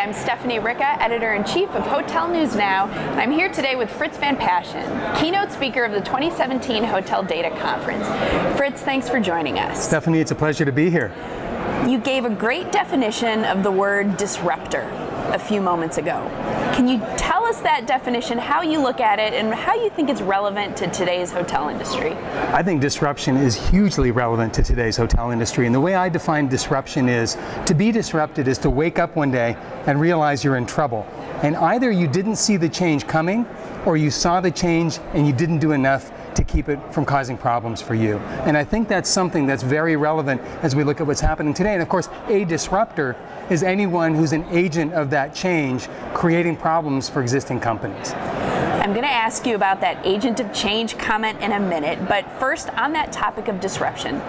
I'm Stephanie Ricca, Editor-in-Chief of Hotel News Now, and I'm here today with Frits van Paasschen, keynote speaker of the 2017 Hotel Data Conference. Frits, thanks for joining us. Stephanie, it's a pleasure to be here. You gave a great definition of the word disruptor a few moments ago. Can you tell us that definition, how you look at it, and how you think it's relevant to today's hotel industry? I think disruption is hugely relevant to today's hotel industry, and the way I define disruption is, to be disrupted is to wake up one day and realize you're in trouble. And either you didn't see the change coming, or you saw the change and you didn't do enough to keep it from causing problems for you. And I think that's something that's very relevant as we look at what's happening today. And of course, a disruptor is anyone who's an agent of that change, creating problems for existing companies. I'm going to ask you about that agent of change comment in a minute, but first on that topic of disruption.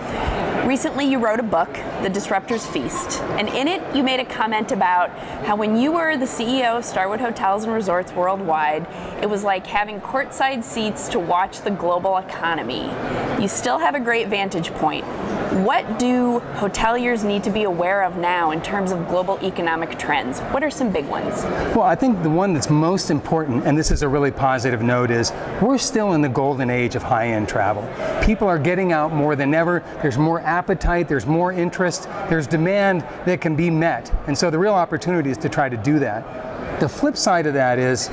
Recently you wrote a book, The Disruptors Feast, and in it you made a comment about how when you were the CEO of Starwood Hotels and Resorts Worldwide, it was like having courtside seats to watch the global economy. You still have a great vantage point. What do hoteliers need to be aware of now in terms of global economic trends? What are some big ones? Well, I think the one that's most important, and this is a really positive note, is we're still in the golden age of high-end travel. People are getting out more than ever. There's more appetite, there's more interest, there's demand that can be met. And so the real opportunity is to try to do that. The flip side of that is,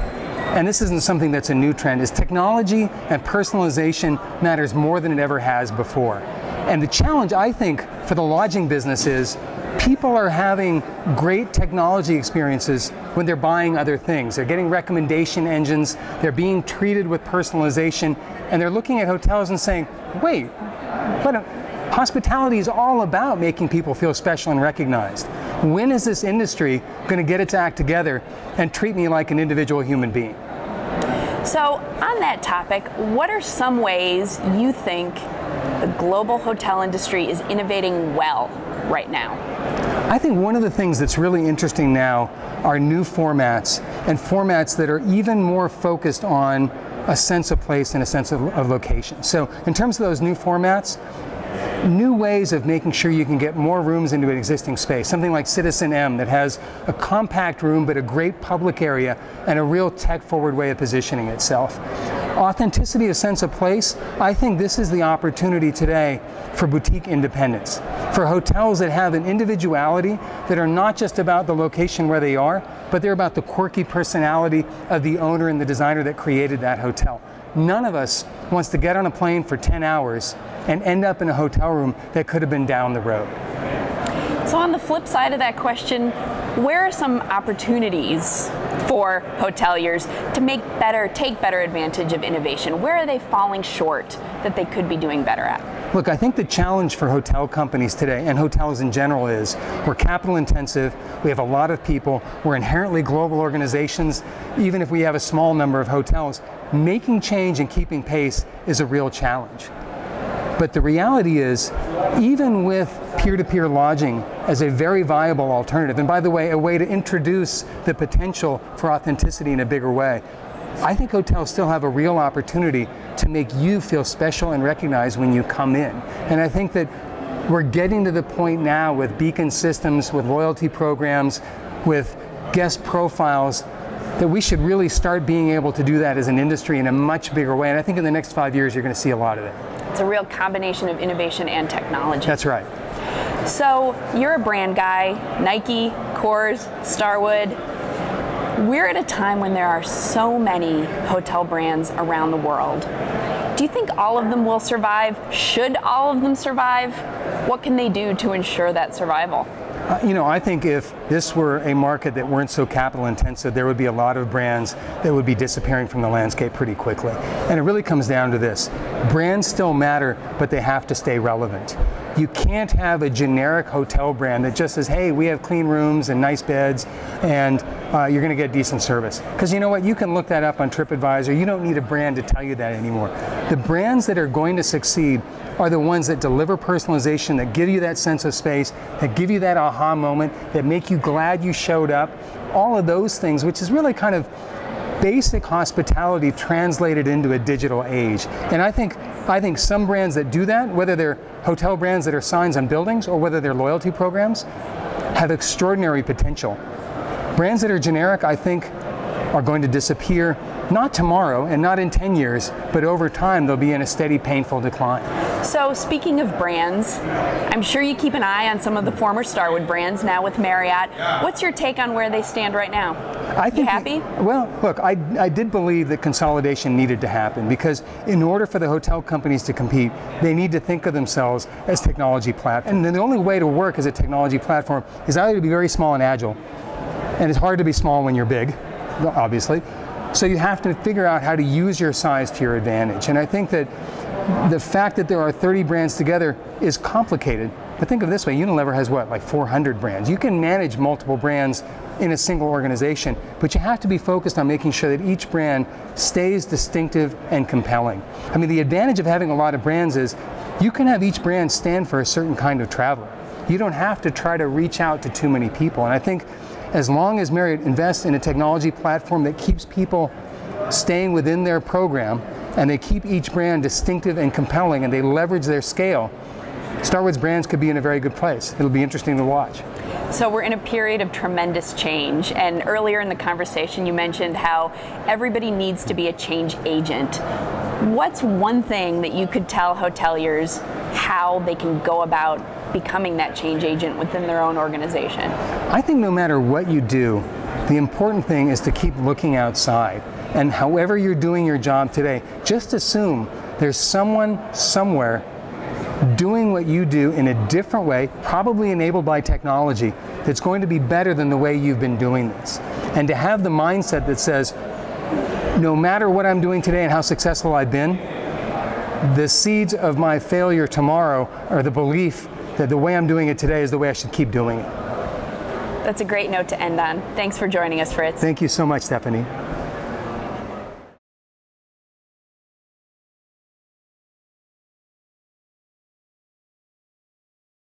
and this isn't something that's a new trend, is technology and personalization matters more than it ever has before. And the challenge, I think, for the lodging business is people are having great technology experiences when they're buying other things. They're getting recommendation engines, they're being treated with personalization, and they're looking at hotels and saying, wait, hospitality is all about making people feel special and recognized. When is this industry going to get its act together and treat me like an individual human being? So on that topic, what are some ways you think the global hotel industry is innovating well right now? I think one of the things that's really interesting now are new formats, and formats that are even more focused on a sense of place and a sense of location. So in terms of those new formats, new ways of making sure you can get more rooms into an existing space. Something like Citizen M that has a compact room but a great public area and a real tech-forward way of positioning itself. Authenticity, a sense of place, I think this is the opportunity today for boutique independence, for hotels that have an individuality, that are not just about the location where they are, but they're about the quirky personality of the owner and the designer that created that hotel. None of us wants to get on a plane for 10 hours and end up in a hotel room that could have been down the road. So on the flip side of that question, where are some opportunities for hoteliers to take better advantage of innovation? Where are they falling short that they could be doing better at? Look, I think the challenge for hotel companies today, and hotels in general, is we're capital intensive, we have a lot of people, we're inherently global organizations. Even if we have a small number of hotels, making change and keeping pace is a real challenge. But the reality is, even with peer-to-peer lodging as a very viable alternative, and by the way, a way to introduce the potential for authenticity in a bigger way, I think hotels still have a real opportunity to make you feel special and recognized when you come in. And I think that we're getting to the point now with beacon systems, with loyalty programs, with guest profiles, that we should really start being able to do that as an industry in a much bigger way. And I think in the next 5 years, you're going to see a lot of it. It's a real combination of innovation and technology. That's right. So you're a brand guy, Nike, Coors, Starwood. We're at a time when there are so many hotel brands around the world. Do you think all of them will survive? Should all of them survive? What can they do to ensure that survival? I think if this were a market that weren't so capital intensive, there would be a lot of brands that would be disappearing from the landscape pretty quickly. And it really comes down to this. Brands still matter, but they have to stay relevant. You can't have a generic hotel brand that just says, hey, we have clean rooms and nice beds, and you're going to get decent service. Because you know what? You can look that up on TripAdvisor. You don't need a brand to tell you that anymore. The brands that are going to succeed are the ones that deliver personalization, that give you that sense of space, that give you that aha moment, that make you glad you showed up. All of those things, which is really kind of basic hospitality translated into a digital age. And I think some brands that do that, whether they're hotel brands that are signs on buildings or whether they're loyalty programs, have extraordinary potential. Brands that are generic, I think, are going to disappear, not tomorrow and not in 10 years, but over time they'll be in a steady, painful decline. So speaking of brands, I'm sure you keep an eye on some of the former Starwood brands now with Marriott. What's your take on where they stand right now? I think, you happy? Well, look, I did believe that consolidation needed to happen, because in order for the hotel companies to compete, they need to think of themselves as technology platforms. And the only way to work as a technology platform is either to be very small and agile, and it's hard to be small when you're big, obviously. So you have to figure out how to use your size to your advantage. And I think that the fact that there are 30 brands together is complicated. But think of it this way, Unilever has what, like 400 brands? You can manage multiple brands in a single organization, but you have to be focused on making sure that each brand stays distinctive and compelling. I mean, the advantage of having a lot of brands is you can have each brand stand for a certain kind of traveler. You don't have to try to reach out to too many people. And I think as long as Marriott invests in a technology platform that keeps people staying within their program, and they keep each brand distinctive and compelling, and they leverage their scale, Starwood's brands could be in a very good place. It'll be interesting to watch. So we're in a period of tremendous change, and earlier in the conversation you mentioned how everybody needs to be a change agent. What's one thing that you could tell hoteliers how they can go about becoming that change agent within their own organization? I think no matter what you do, the important thing is to keep looking outside. And however you're doing your job today, just assume there's someone somewhere doing what you do in a different way, probably enabled by technology, that's going to be better than the way you've been doing this. And to have the mindset that says, no matter what I'm doing today and how successful I've been, the seeds of my failure tomorrow are the belief that the way I'm doing it today is the way I should keep doing it. That's a great note to end on. Thanks for joining us, Frits. Thank you so much, Stephanie.